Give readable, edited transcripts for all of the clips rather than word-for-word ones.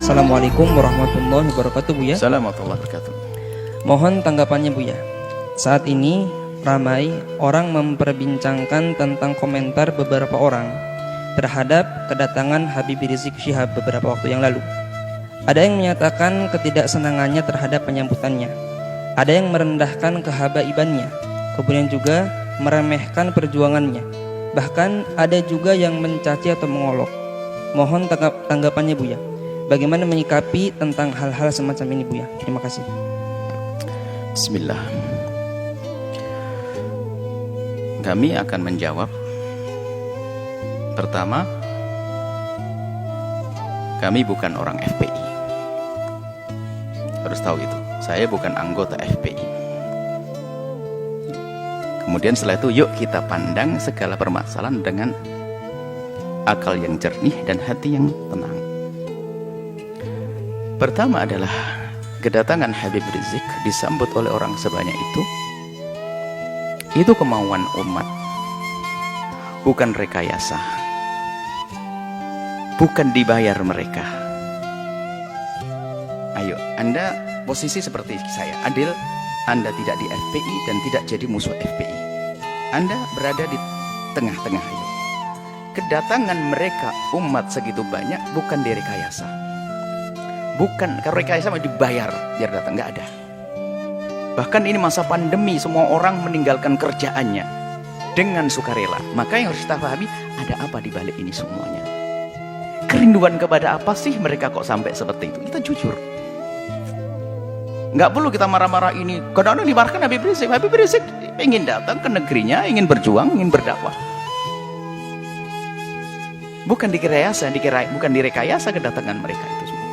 Assalamualaikum warahmatullahi wabarakatuh, Buya. Assalamualaikum warahmatullahi wabarakatuh. Mohon tanggapannya, Buya. Saat ini ramai orang memperbincangkan tentang komentar beberapa orang terhadap kedatangan Habib Rizik Syihab beberapa waktu yang lalu. Ada yang menyatakan ketidaksenangannya terhadap penyambutannya. Ada yang merendahkan kehabaibannya. Kemudian juga meremehkan perjuangannya. Bahkan ada juga yang mencaci atau mengolok. Mohon tanggapannya, Buya. Bagaimana menyikapi tentang hal-hal semacam ini, Buya? Terima kasih. Bismillah. Kami akan menjawab. Pertama, kami bukan orang FPI. Harus tahu itu. Saya bukan anggota FPI. Kemudian setelah itu, yuk kita pandang segala permasalahan dengan akal yang jernih dan hati yang tenang. Pertama adalah kedatangan Habib Rizik disambut oleh orang sebanyak itu kemauan umat, bukan rekayasa, bukan dibayar mereka. Ayo, Anda posisi seperti saya, adil. Anda tidak di FPI dan tidak jadi musuh FPI. Anda berada di tengah-tengah. Ayo, kedatangan mereka umat segitu banyak bukan direkayasa. Bukan, kalau rekayasa mau dibayar biar datang, nggak ada. Bahkan ini masa pandemi, semua orang meninggalkan kerjaannya dengan sukarela. Maka yang harus kita pahami, ada apa di balik ini semuanya? Kerinduan kepada apa sih mereka kok sampai seperti itu? Kita jujur. Nggak perlu kita marah-marah ini. Kadang-kadang dimarahkan Habib Rizik. Habib Rizik ingin datang ke negerinya, ingin berjuang, ingin berdakwah. Bukan bukan direkayasa kedatangan mereka itu semua.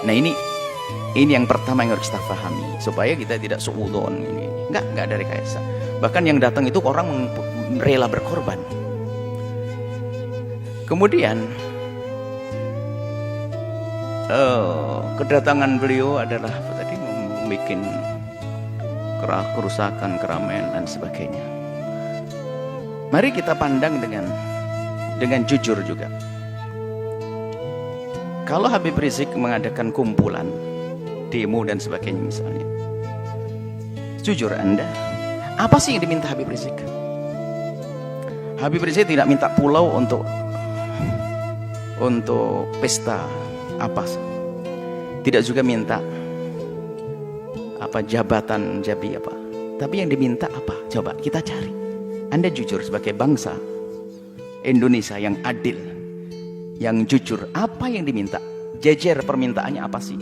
Nah ini yang pertama yang harus kita pahami supaya kita tidak suudzon ini. Enggak ada rekayasa. Bahkan yang datang itu orang rela berkorban. Kemudian kedatangan beliau adalah tadi membuat kerusakan, keramaian dan sebagainya. Mari kita pandang dengan jujur juga. Kalau Habib Rizik mengadakan kumpulan, demo dan sebagainya misalnya, jujur Anda, apa sih yang diminta Habib Rizik? Habib Rizik tidak minta pulau untuk pesta apa, tidak juga minta apa jabatan apa, tapi yang diminta apa? Coba kita cari. Anda jujur sebagai bangsa Indonesia yang adil, yang jujur, apa yang diminta? Jejer permintaannya apa sih?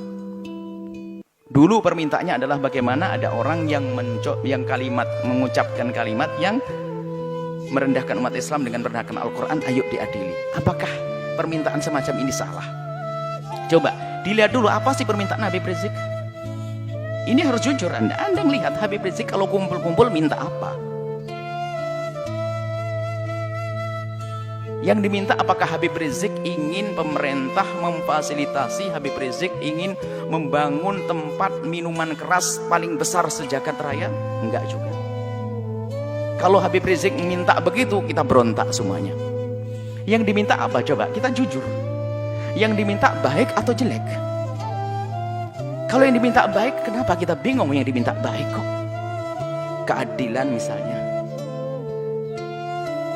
Dulu permintaannya adalah bagaimana ada orang yang mengucapkan kalimat yang merendahkan umat Islam dengan merendahkan Al-Quran, ayo diadili. Apakah permintaan semacam ini salah? Coba dilihat dulu apa sih permintaan Habib Rizik. Ini harus jujur. Anda melihat Habib Rizik kalau kumpul-kumpul minta apa? Yang diminta apakah Habib Rizik ingin pemerintah memfasilitasi, Habib Rizik ingin membangun tempat minuman keras paling besar sejagat raya? Enggak juga. Kalau Habib Rizik minta begitu, kita berontak semuanya. Yang diminta apa? Coba kita jujur. Yang diminta baik atau jelek? Kalau yang diminta baik, kenapa kita bingung yang diminta baik kok? Keadilan misalnya.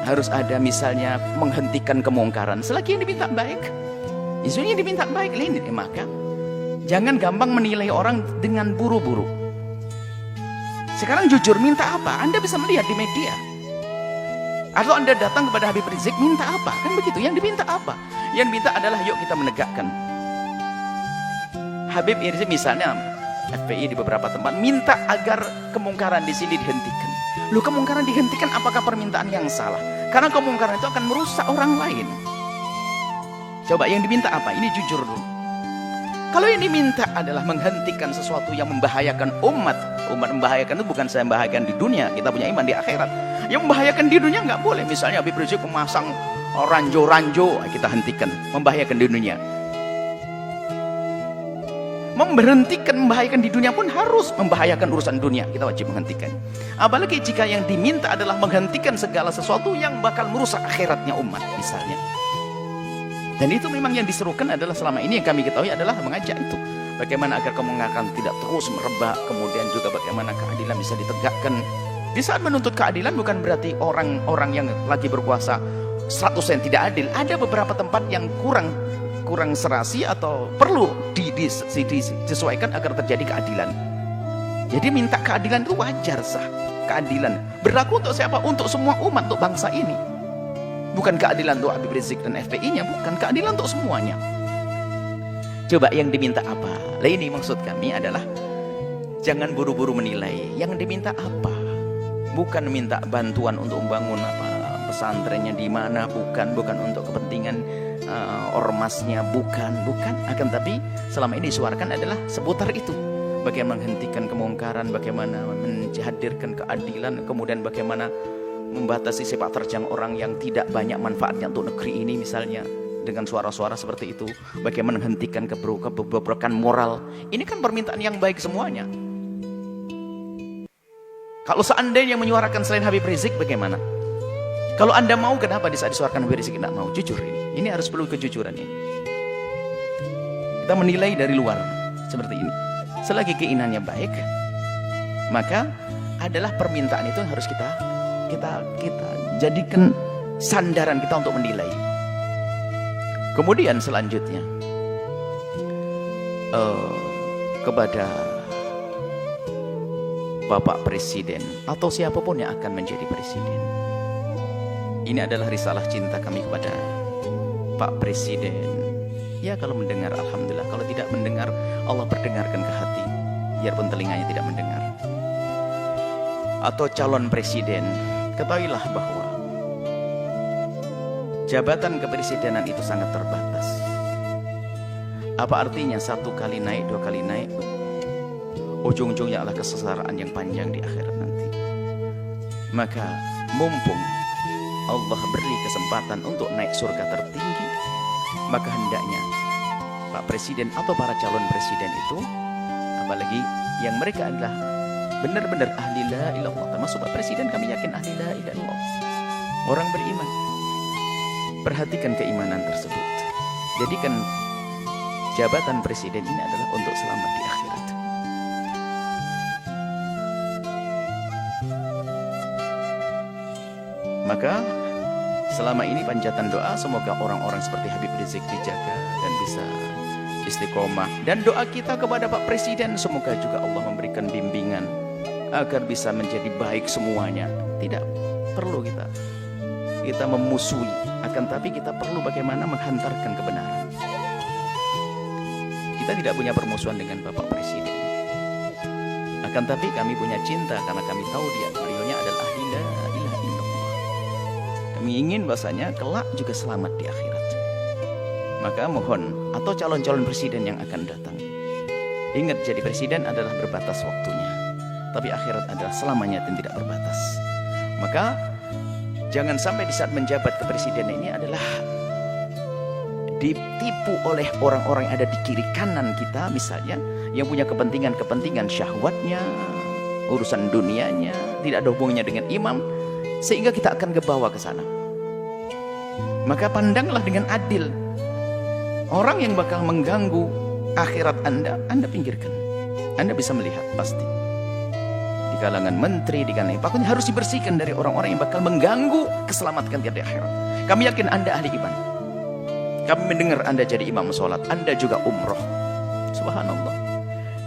Harus ada misalnya menghentikan kemungkaran. Selagi yang diminta baik, isunya yang diminta baik ini, maka jangan gampang menilai orang dengan buru-buru. Sekarang jujur, minta apa? Anda bisa melihat di media. Atau Anda datang kepada Habib Rizik, minta apa? Kan begitu, yang diminta apa? Yang diminta adalah yuk kita menegakkan. Habib Rizik misalnya, FPI di beberapa tempat minta agar kemungkaran di sini dihentikan. Loh, kemungkaran dihentikan, apakah permintaan yang salah? Karena kemungkaran itu akan merusak orang lain. Coba yang diminta apa? Ini jujur dulu. Kalau yang diminta adalah menghentikan sesuatu yang membahayakan umat membahayakan itu bukan saya membahayakan di dunia, kita punya iman di akhirat. Yang membahayakan di dunia nggak boleh. Misalnya Habib Rizik memasang ranjo-ranjo, kita hentikan, membahayakan di dunia. Memberhentikan membahayakan di dunia pun harus membahayakan urusan dunia, kita wajib menghentikan. Apalagi jika yang diminta adalah menghentikan segala sesuatu yang bakal merusak akhiratnya umat misalnya. Dan itu memang yang diserukan adalah selama ini yang kami ketahui adalah mengajak itu. Bagaimana agar kemongakan tidak terus merebak, kemudian juga bagaimana keadilan bisa ditegakkan. Di saat menuntut keadilan bukan berarti orang-orang yang lagi berkuasa 100% tidak adil. Ada beberapa tempat yang kurang serasi atau perlu disesuaikan agar terjadi keadilan. Jadi minta keadilan itu wajar, sah. Keadilan berlaku untuk siapa? Untuk semua umat, untuk bangsa ini. Bukan keadilan untuk Habib Rizik dan FPI-nya, bukan, keadilan untuk semuanya. Coba yang diminta apa? Lah ini maksud kami adalah jangan buru-buru menilai. Yang diminta apa? Bukan minta bantuan untuk membangun pesantrennya di mana, bukan untuk kepentingan ormasnya, bukan. Akan tapi selama ini disuarakan adalah seputar itu. Bagaimana menghentikan kemungkaran, bagaimana menghadirkan keadilan, kemudian bagaimana membatasi sepak terjang orang yang tidak banyak manfaatnya untuk negeri ini misalnya, dengan suara-suara seperti itu. Bagaimana menghentikan kebobrokan moral. Ini kan permintaan yang baik semuanya. Kalau seandainya menyuarakan selain Habib Rizik bagaimana? Kalau Anda mau, kenapa di saat disuarakan Habib Rizik tidak mau? Jujur ini harus perlu kejujuran ini. Kita menilai dari luar seperti ini. Selagi keinginannya baik, maka adalah permintaan itu yang harus kita jadikan sandaran kita untuk menilai. Kemudian selanjutnya kepada Bapak Presiden atau siapapun yang akan menjadi presiden, ini adalah risalah cinta kami kepada Pak Presiden. Ya, kalau mendengar alhamdulillah, kalau tidak mendengar Allah perdengarkan ke hati, biarpun telinganya tidak mendengar. Atau calon presiden, ketahuilah bahwa jabatan kepresidenan itu sangat terbatas. Apa artinya 1 kali naik, 2 kali naik, ujung-ujungnya adalah kesengsaraan yang panjang di akhirat nanti. Maka mumpung Allah beri kesempatan untuk naik surga tertinggi, maka hendaknya Pak Presiden atau para calon presiden itu, apalagi yang mereka adalah benar-benar ahli la ilaha illallah, termasuk Pak Presiden kami yakin ahli la ilaha illallah, orang beriman. Perhatikan keimanan tersebut. Jadikan jabatan presiden ini adalah untuk selamat di akhirat. Maka selama ini panjatan doa, semoga orang-orang seperti Habib Rizik dijaga dan bisa istiqomah. Dan doa kita kepada Pak Presiden, semoga juga Allah memberikan bimbingan agar bisa menjadi baik semuanya. Tidak perlu kita memusuhi, akan tapi kita perlu bagaimana menghantarkan kebenaran. Kita tidak punya permusuhan dengan Bapak Presiden, akan tapi kami punya cinta karena kami tahu beliaunya adalah ahli la ilaha illallah. Kami ingin bahasanya kelak juga selamat di akhirat. Maka mohon, atau calon-calon presiden yang akan datang, ingat, jadi presiden adalah berbatas waktunya, tapi akhirat adalah selamanya dan tidak berbatas. Maka jangan sampai di saat menjabat kepresidenan ini adalah ditipu oleh orang-orang yang ada di kiri kanan kita misalnya, yang punya kepentingan syahwatnya, urusan dunianya, tidak ada hubungannya dengan imam, sehingga kita akan kebawa ke sana. Maka pandanglah dengan adil. Orang yang bakal mengganggu akhirat Anda pinggirkan. Anda bisa melihat pasti di kalangan menteri, di kalangan pokoknya harus dibersihkan dari orang-orang yang bakal mengganggu keselamatan kita di akhirat. Kami yakin Anda ahli iman. Kami mendengar Anda jadi imam sholat, Anda juga umroh. Subhanallah.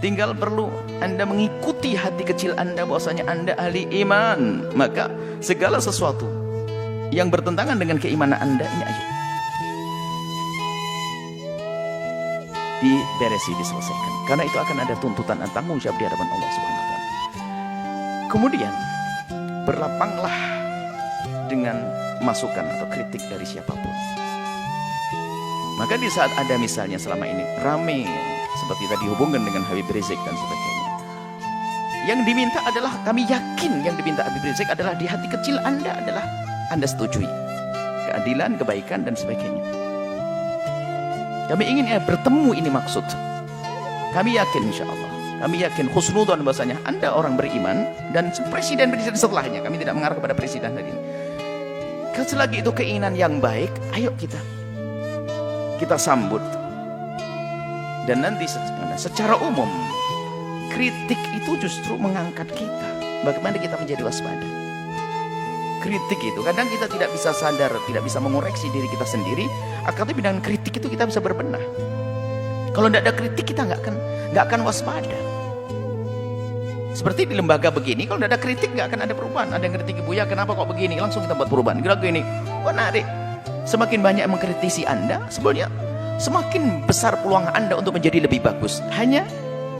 Tinggal perlu Anda mengikuti hati kecil Anda bahwasanya Anda ahli iman. Maka segala sesuatu yang bertentangan dengan keimanan Anda ini aja diberesi, diselesaikan. Karena itu akan ada tuntutan dan tanggung jawab di hadapan Allah Subhanahu wa taala. Kemudian berlapanglah dengan masukan atau kritik dari siapapun. Maka di saat ada misalnya selama ini rame seperti tadi hubungan dengan Habib Rizik dan sebagainya, yang diminta adalah, kami yakin yang diminta Habib Rizik adalah di hati kecil Anda adalah Anda setujui keadilan, kebaikan dan sebagainya. Kami ingin bertemu, ini maksud. Kami yakin insya Allah, kami yakin husnudzon bahasanya Anda orang beriman, dan presiden setelahnya. Kami tidak mengarah kepada presiden tadi. Selagi itu keinginan yang baik, ayo kita kita sambut. Dan nanti secara umum kritik itu justru mengangkat kita. Bagaimana kita menjadi waspada. Kritik itu kadang kita tidak bisa sadar, tidak bisa mengoreksi diri kita sendiri. Akhirnya dengan kritik itu kita bisa berbenah. Kalau tidak ada kritik kita nggak akan waspada. Seperti di lembaga begini, kalau tidak ada kritik nggak akan ada perubahan. Ada yang kritik Buya, kenapa kok begini? Langsung kita buat perubahan. Kira gini, menarik. Semakin banyak yang mengkritisi Anda, sebenarnya semakin besar peluang Anda untuk menjadi lebih bagus. Hanya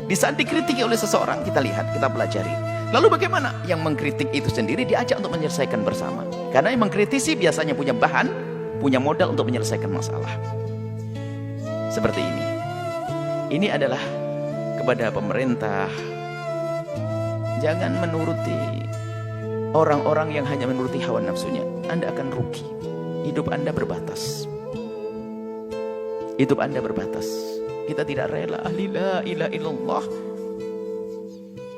di saat dikritiki oleh seseorang, kita lihat, kita pelajari. Lalu bagaimana? Yang mengkritik itu sendiri diajak untuk menyelesaikan bersama. Karena yang mengkritisi biasanya punya bahan, punya modal untuk menyelesaikan masalah. Seperti ini. Ini adalah kepada pemerintah. Jangan menuruti orang-orang yang hanya menuruti hawa nafsunya. Anda akan rugi. Hidup Anda berbatas. Hidup Anda berbatas. Kita tidak rela la ilaha illallah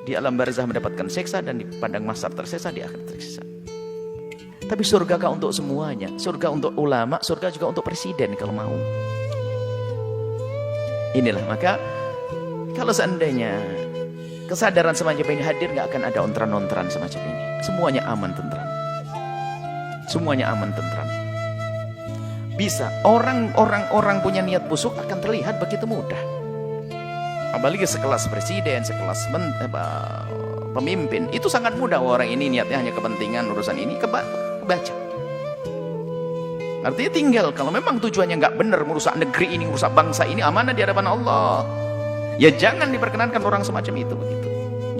di alam barzah mendapatkan seksa, dan di padang mahsyar tersiksa, di akhir tersiksa. Tapi surga kah untuk semuanya? Surga untuk ulama, surga juga untuk presiden kalau mau. Inilah, maka kalau seandainya kesadaran semacam ini hadir, nggak akan ada ontran-ontran semacam ini. Semuanya aman tentram. Semuanya aman tentram. Bisa orang punya niat busuk akan terlihat begitu mudah. Apalagi sekelas presiden, sekelas pemimpin, itu sangat mudah. Orang ini niatnya hanya kepentingan urusan ini, kebaca. Artinya tinggal kalau memang tujuannya nggak benar, merusak negeri ini, merusak bangsa ini, amanah di hadapan Allah. Ya jangan diperkenankan orang semacam itu begitu.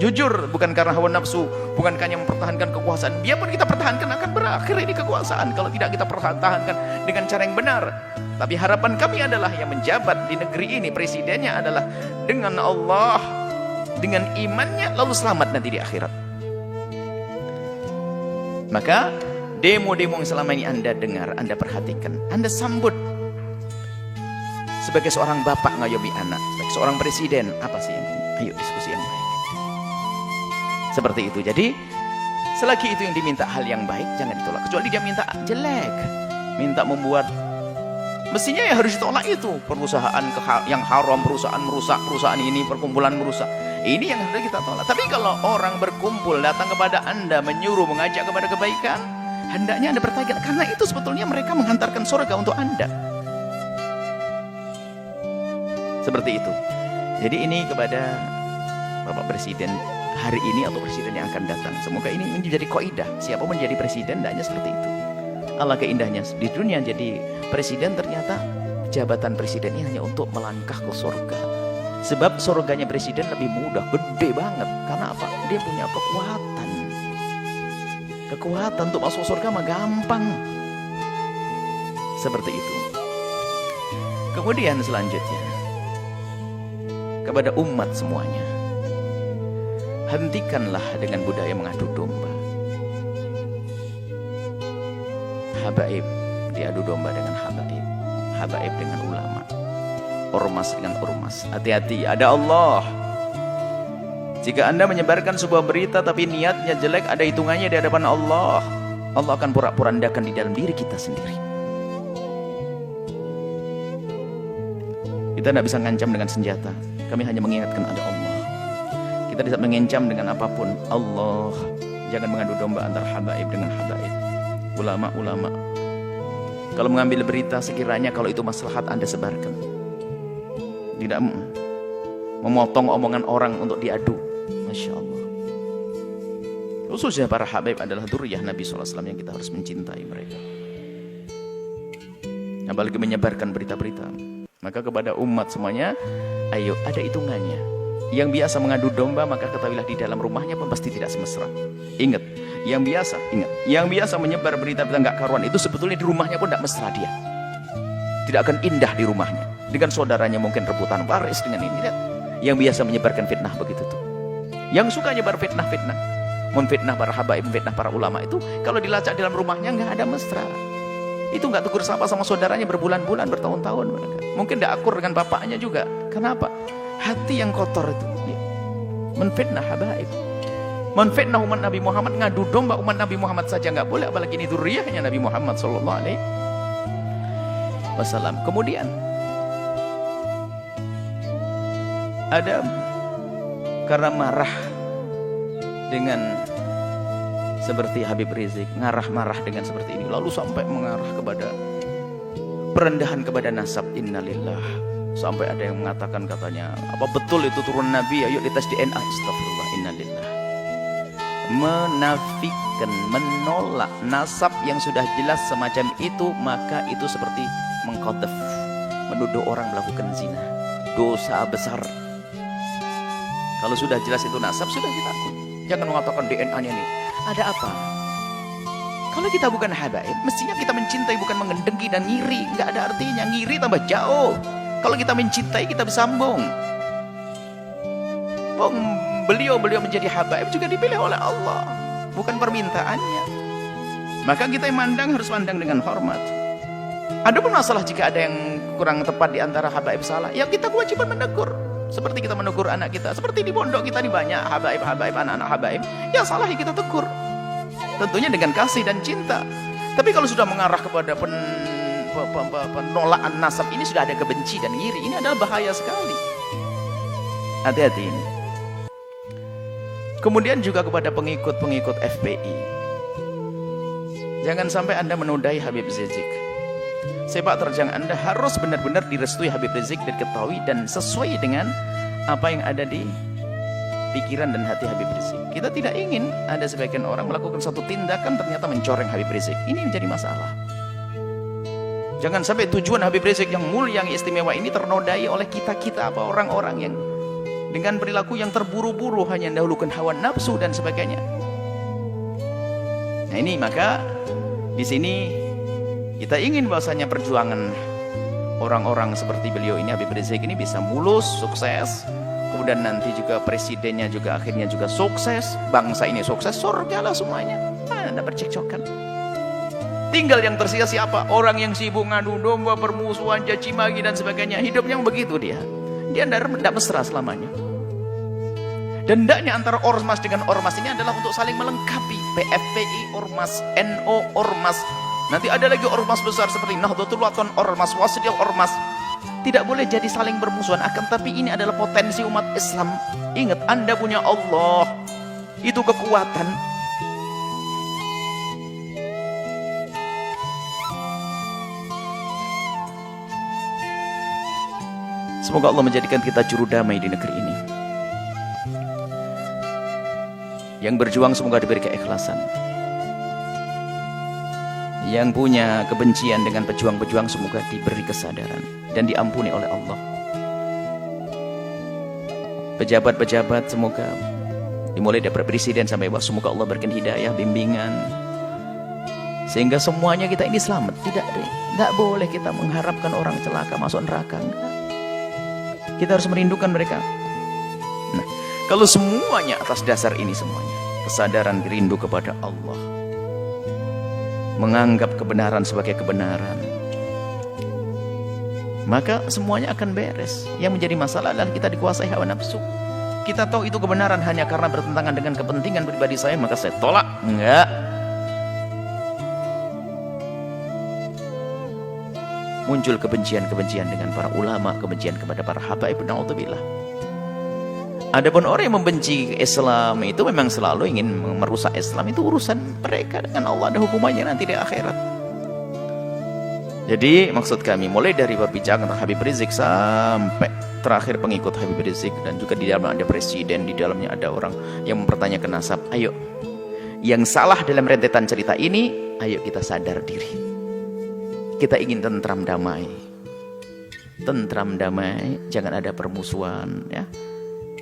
Jujur, bukan karena hawa nafsu, bukan hanya mempertahankan kekuasaan. Biarpun kita pertahankan akan berakhir ini kekuasaan kalau tidak kita pertahankan dengan cara yang benar. Tapi harapan kami adalah yang menjabat di negeri ini, presidennya adalah dengan Allah, dengan imannya, lalu selamat nanti di akhirat. Maka demo-demo yang selama ini Anda dengar, Anda perhatikan, Anda sambut. Sebagai seorang bapak ngayomi anak, sebagai seorang presiden, apa sih yang ayo diskusi yang baik. Seperti itu. Jadi selagi itu yang diminta hal yang baik, jangan ditolak. Kecuali dia minta jelek, minta membuat, mestinya ya harus ditolak itu. Perusahaan yang haram, perusahaan merusak, perusahaan ini, perkumpulan merusak. Ini yang harus kita tolak. Tapi kalau orang berkumpul datang kepada Anda, menyuruh, mengajak kepada kebaikan, hendaknya Anda bertanya, karena itu sebetulnya mereka menghantarkan surga untuk Anda. Seperti itu. Jadi ini kepada Bapak Presiden hari ini atau presiden yang akan datang. Semoga ini menjadi kaidah. Siapa menjadi presiden, hendaknya seperti itu. Alangkah indahnya di dunia jadi presiden, ternyata jabatan presiden ini hanya untuk melangkah ke surga. Sebab surganya presiden lebih mudah, gede banget. Karena apa? Dia punya kekuatan. Kekuatan untuk masuk surga mah gampang. Seperti itu. Kemudian selanjutnya, kepada umat semuanya, hentikanlah dengan budaya mengadu domba. Habaib diadu domba dengan habaib, habaib dengan ulama, ormas dengan ormas. Hati-hati, ada Allah. Jika Anda menyebarkan sebuah berita tapi niatnya jelek, ada hitungannya di hadapan Allah. Allah akan porak-porandakan di dalam diri kita sendiri. Kita tidak bisa ngancam dengan senjata. Kami hanya mengingatkan ada Allah. Kita tidak mengancam dengan apapun. Allah, jangan mengadu domba antara habaib dengan habaib, ulama-ulama. Kalau mengambil berita, sekiranya kalau itu maslahat, Anda sebarkan. Tidak memotong omongan orang untuk diadu. Masya Allah. Khususnya para habaib adalah dzurriyyah Nabi SAW yang kita harus mencintai mereka. Apalagi menyebarkan berita-berita. Maka kepada umat semuanya, ayo, ada hitungannya. Yang biasa mengadu domba, maka ketahuilah di dalam rumahnya pun pasti tidak semesra. Ingat, yang biasa menyebar berita-berita nggak karuan itu sebetulnya di rumahnya pun tidak mesra dia. Tidak akan indah di rumahnya. Dengan saudaranya mungkin rebutan waris dengan ini. Lihat. Yang biasa menyebarkan fitnah begitu tuh. Yang suka nyebar fitnah-fitnah, memfitnah para habaib, memfitnah para ulama itu, kalau dilacak dalam rumahnya nggak ada mesra. Itu nggak tegur sapa sama saudaranya berbulan-bulan, bertahun-tahun. Mungkin tidak akur dengan bapaknya juga. Kenapa? Hati yang kotor itu. Menfitnah habaib, menfitnah umat Nabi Muhammad, ngadu domba umat Nabi Muhammad saja nggak boleh, apalagi ini dzurriyyahnya Nabi Muhammad SAW. Kemudian Ada karena marah dengan seperti Habib Rizik, marah dengan seperti ini, lalu sampai mengarah kepada perendahan kepada nasab. Innalillah. Sampai ada yang mengatakan katanya, apa betul itu turun Nabi? Ayo dites DNA. Astagfirullah. Innalillah. Menafikan, menolak nasab yang sudah jelas semacam itu, maka itu seperti mengqadhaf, menuduh orang melakukan zina, dosa besar. Kalau sudah jelas itu nasab, sudah kita akui. Jangan mengatakan DNA-nya nih. Ada apa? Kalau kita bukan habaib, mestinya kita mencintai, bukan mengendengki dan ngiri. Nggak ada artinya. Ngiri tambah jauh. Kalau kita mencintai, kita bersambung. Beliau menjadi habaib juga dipilih oleh Allah, bukan permintaannya. Maka kita yang mandang harus mandang dengan hormat. Adapun masalah jika ada yang kurang tepat di antara habaib salah, ya kita kewajiban menegur. Seperti kita menegur anak kita, seperti di pondok kita ini banyak habaib, anak-anak habaib, yang salah ya kita tegur. Tentunya dengan kasih dan cinta. Tapi kalau sudah mengarah kepada penolakan nasab, ini sudah ada kebenci dan iri. Ini adalah bahaya sekali. Hati-hati ini. Kemudian juga kepada pengikut-pengikut FPI. Jangan sampai Anda menodai Habib Rizik. Sepak terjang Anda harus benar-benar direstui Habib Rizik dan diketahui dan sesuai dengan apa yang ada di pikiran dan hati Habib Rizik. Kita tidak ingin ada sebagian orang melakukan satu tindakan ternyata mencoreng Habib Rizik. Ini menjadi masalah. Jangan sampai tujuan Habib Rizik yang mulia, yang istimewa ini ternodai oleh kita-kita, apa orang-orang yang dengan perilaku yang terburu-buru, hanya mendahulukan hawa nafsu dan sebagainya. Nah ini, maka di sini kita ingin bahwasanya perjuangan orang-orang seperti beliau ini, Habib Rizik ini, bisa mulus, sukses. Kemudian nanti juga presidennya juga akhirnya juga sukses, bangsa ini sukses, surga lah semuanya. Mana ada percekcokan. Tinggal yang tersisa siapa? Orang yang sibuk ngadu domba, permusuhan, caci maki dan sebagainya. Hidupnya begitu dia. Dia tidak mesra selamanya. Dan hendaknya antara ormas dengan ormas ini adalah untuk saling melengkapi. PFPI ormas, NO ormas. Nanti ada lagi ormas besar seperti Nahdlatul Wathon ormas, Wasatiyah ormas. Tidak boleh jadi saling bermusuhan. Akan tapi ini adalah potensi umat Islam. Ingat, Anda punya Allah. Itu kekuatan. Semoga Allah menjadikan kita juru damai di negeri ini. Yang berjuang semoga diberi keikhlasan. Yang punya kebencian dengan pejuang-pejuang semoga diberi kesadaran dan diampuni oleh Allah. Pejabat-pejabat semoga dimulai dari presiden sampai bawah, semoga Allah berikan hidayah, bimbingan, sehingga semuanya kita ini selamat. Tidak boleh kita mengharapkan orang celaka masuk neraka. Kita harus merindukan mereka. Nah, kalau semuanya atas dasar ini semuanya, kesadaran rindu kepada Allah, menganggap kebenaran sebagai kebenaran, maka semuanya akan beres. Yang menjadi masalah adalah kita dikuasai hawa nafsu. Kita tahu itu kebenaran hanya karena bertentangan dengan kepentingan pribadi saya, maka saya tolak. Enggak. Muncul kebencian-kebencian dengan para ulama, kebencian kepada para habaib, na'udzubillah. Adapun orang yang membenci Islam itu memang selalu ingin merusak Islam, itu urusan mereka dengan Allah, ada hukumannya nanti di akhirat. Jadi maksud kami mulai dari perbincangan tentang Habib Rizik sampai terakhir pengikut Habib Rizik, dan juga di dalamnya ada presiden, di dalamnya ada orang yang mempertanyakan nasab. Ayo, yang salah dalam rentetan cerita ini, ayo kita sadar diri. Kita ingin tentram damai. Tentram damai, jangan ada permusuhan, ya.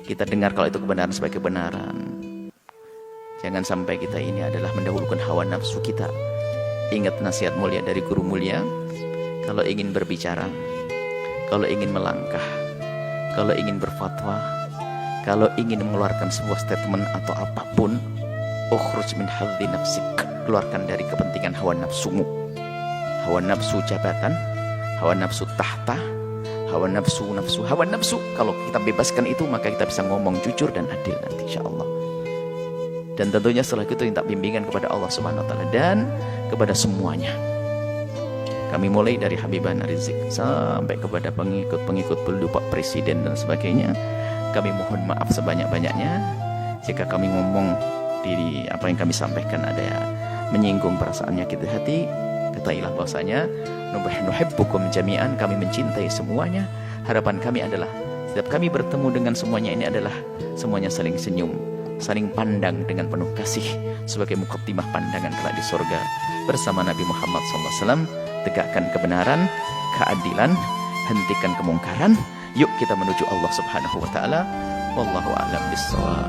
Kita dengar kalau itu kebenaran sebagai kebenaran. Jangan sampai kita ini adalah mendahulukan hawa nafsu kita. Ingat nasihat mulia dari guru mulia. Kalau ingin berbicara, kalau ingin melangkah, kalau ingin berfatwa, kalau ingin mengeluarkan sebuah statement atau apapun, ukhruj min hadzi nafsik, keluarkan dari kepentingan hawa nafsumu. Hawa nafsu jabatan, hawa nafsu tahta, hawa nafsu. Kalau kita bebaskan itu, maka kita bisa ngomong jujur dan adil nanti insyaallah. Dan tentunya setelah itu minta bimbingan kepada Allah Subhanahu wa taala dan kepada semuanya. Kami mulai dari Habibana Rizik sampai kepada pengikut-pengikut beliau, Pak Presiden dan sebagainya. Kami mohon maaf sebanyak-banyaknya jika kami ngomong di apa yang kami sampaikan ada menyinggung perasaan nyakit hati. Ketahuilah bahwasanya nuhibbukum jami'an, kami mencintai semuanya. Harapan kami adalah setiap kami bertemu dengan semuanya ini adalah semuanya saling senyum, saling pandang dengan penuh kasih sebagai muqaddimah pandangan kelak di surga bersama Nabi Muhammad SAW. Tegakkan kebenaran, keadilan, hentikan kemungkaran. Yuk kita menuju Allah Subhanahu wa taala. Wallahu a'lam bishawab.